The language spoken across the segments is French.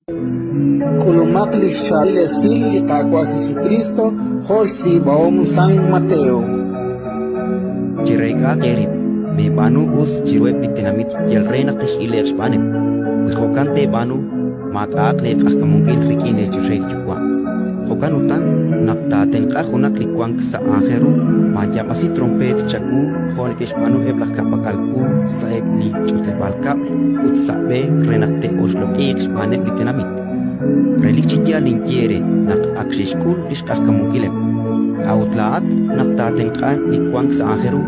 Kulumakli siya lesil likakwa Jesucristo hoy si baom San Mateo. Jireka kerip, me banu us jirweb ditinamit jel renak tish ile ekspanem. Wijokante banu, makaak lek akamungkin rikine jurel jukwa. Jokan utan, naktaten kahunak likwang sa aheru, majapasi trompet chaku, honikesh banu eblah kapakal saeb ni chotebalkap, utsabe renakte oslo ekspanem ditinamit. Relikchikya linkiere nak aksishkul lishkah kamungkilem. Autlaat naktaten ka likwang sa aheru,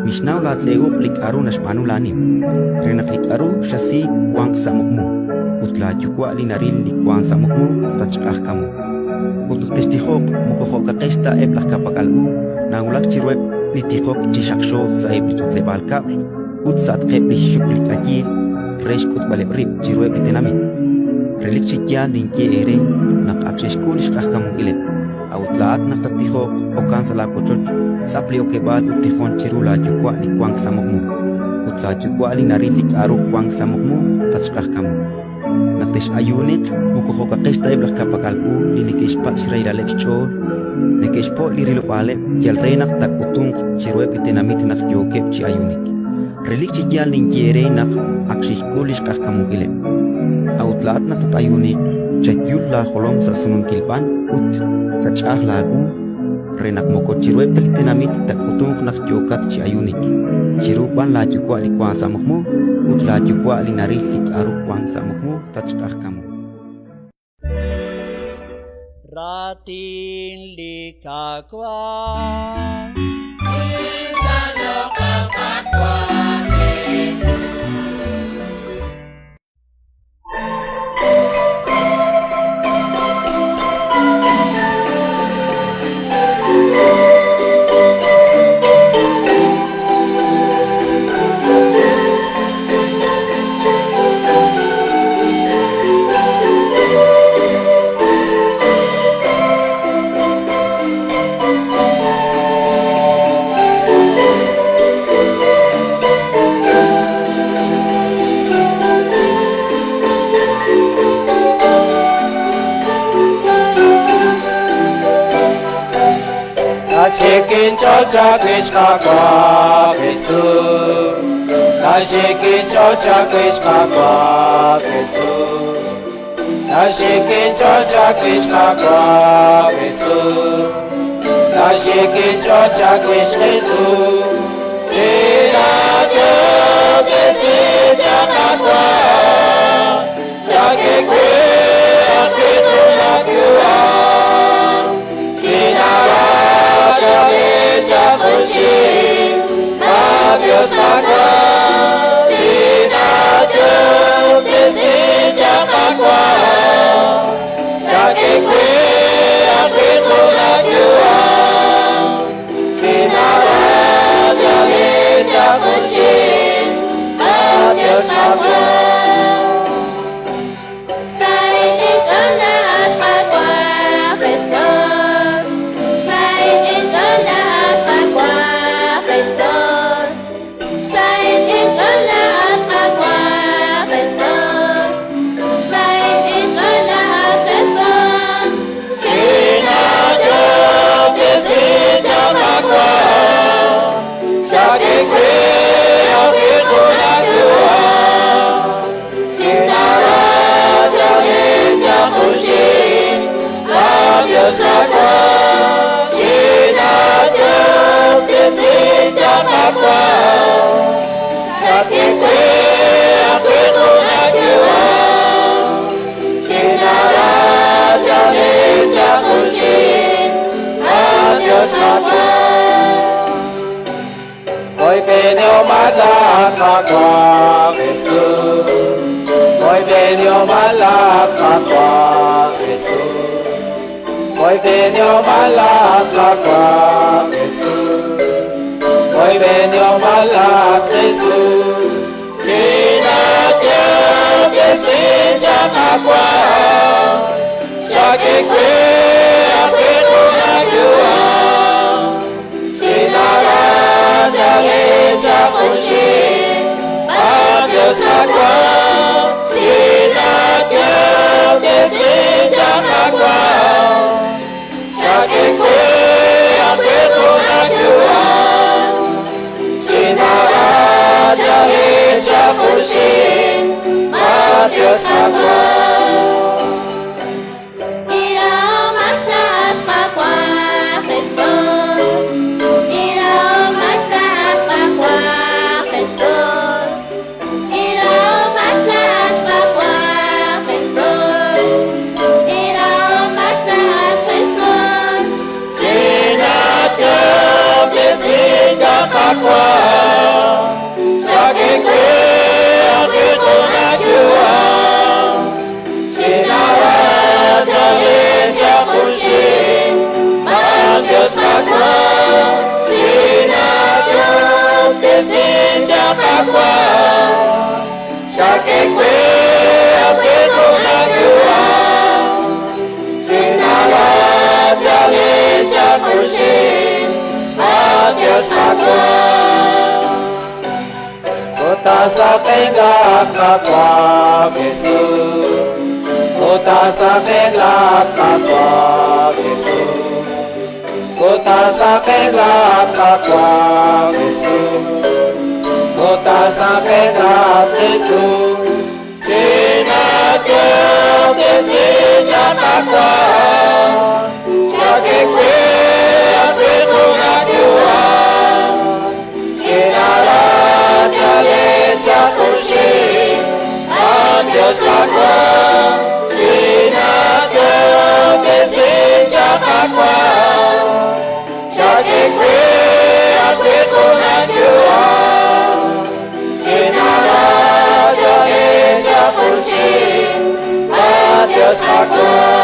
Mishnaw la tsego likaru nashpanu lanim. Renak likaru shasi kwang samukmu. Utla jukwa linaril likwang samukmu tachkah kamu. Utuk testihok mukohok kakesta eblah kapakalu. Nangulak chirweb litihok chishaksho sa eblichot lebal kabl. Utsat kebli shuklik ajil. Resh kut balebrib chirweb litenamin. Relik chikya linkie ere nak aksheshkunish kah kamu kilep. Autlaat naktatihok okan salakochoch. Sapli okebal utihon chirula jukwa likwang samukmu. Utla jukwa linarin likaru kwang samukmu tachkah kamu. Naktesh ayunik mukohoka kesta iblah kapakalu linikishpa Israel alechchol. Nekeshpo lirilopale yal renak takutung chirweb itenamit nak yokep chi ayunik. Relik chikyal linkiere nak akshishkulish kah kamu kilep. Autlaat naktatayunik chatyul la holom sa sunun kilpan ut chachah lagu. Renak moko chirweb telitenamit takutung nak yokat chi ayunik. Chirupan la jukwa likwang samukmu, ut la jukwa linaril likaru kwang samukmu tachkah kamu. Ratin likakwa Nashikin chocha Krishna kwa Yesu. Nashikin chocha Krishna kwa Yesu. Nashikin chocha Krishna kwa Yesu. Nashikin chocha Krishna Yesu. Ila kesi chama kwa Jake kwe akitu na kua Dios magua, Chinato, Desija magua, Jake kwe akitu na kua Kinara jale jakuchi, Dios magua. Hoy venió Malaka kwa Yesu. Hoy venió Malaka kwa Yesu. Hoy venió Malaka kwa Yesu. Hoy venió Malaka Yesu. China que se llama kwa Jake kwe akitu na kua Dios magua, China pakwa Jake kwe Afriko najua Jina raja lenja kursi Manggis pakwa Jina tuk desinja pakwa Jake kwe Afriko najua Jina raja lenja kursi Manggis pakwa Kota sa keglat kakwa Yesu Kota sa keglat kakwa Yesu Kota sa keglat kakwa Yesu Kota sa keglat Yesu Tinatyo tesi jatakwa Yake kwe Afriko najua Leja kursi Andios pakwa Jina toke senja pakwa Jake kwe Afriko najua Jina raja leja kursi Andios pakwa